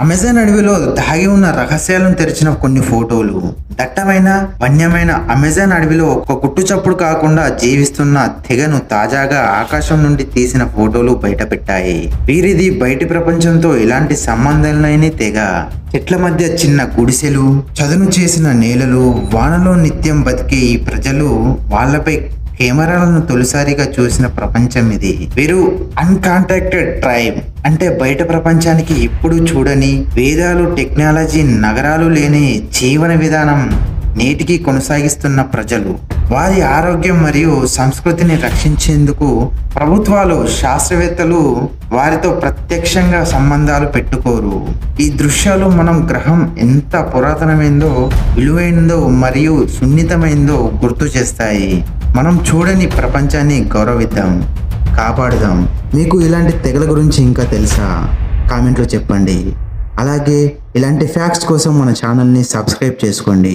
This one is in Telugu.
అమెజాన్ అడవిలో దాగి ఉన్న రహస్యాలను తెరిచిన కొన్ని ఫోటోలు. దట్టమైన వన్యమైన అమెజాన్ అడవిలో ఒక కుట్టు చప్పుడు కాకుండా జీవిస్తున్న తెగను తాజాగా ఆకాశం నుండి తీసిన ఫోటోలు బయటపెట్టాయి. వీరిది బయటి ప్రపంచంతో ఎలాంటి సంబంధం లేని తెగ. చెట్ల మధ్య చిన్న గుడిసెలు, చదును చేసిన నేలలు, వానలో నిత్యం బతికే ఈ ప్రజలు వాళ్ళపై కెమెరాలను తొలిసారిగా చూసిన ప్రపంచం ఇది. వీరు అన్కాంటాక్టెడ్ ట్రైబ్, అంటే బయట ప్రపంచానికి ఎప్పుడు చూడని, వేదాలు, టెక్నాలజీ, నగరాలు లేని జీవన విధానం నేటికి కొనసాగిస్తున్న ప్రజలు. వారి ఆరోగ్యం మరియు సంస్కృతిని రక్షించేందుకు ప్రభుత్వాలు, శాస్త్రవేత్తలు వారితో ప్రత్యక్షంగా సంబంధాలు పెట్టుకోరు. ఈ దృశ్యాలు మనం గ్రహం ఎంత పురాతనమైందో, విలువైందో మరియు సున్నితమైందో గుర్తు చేస్తాయి. మనం చూడని ప్రపంచాన్ని గౌరవిద్దాం, కాపాడుదాం. మీకు ఇలాంటి తెగల గురించి ఇంకా తెలుసా? కామెంట్లో చెప్పండి. అలాగే ఇలాంటి ఫ్యాక్ట్స్ కోసం మన ఛానల్ని సబ్స్క్రైబ్ చేసుకోండి.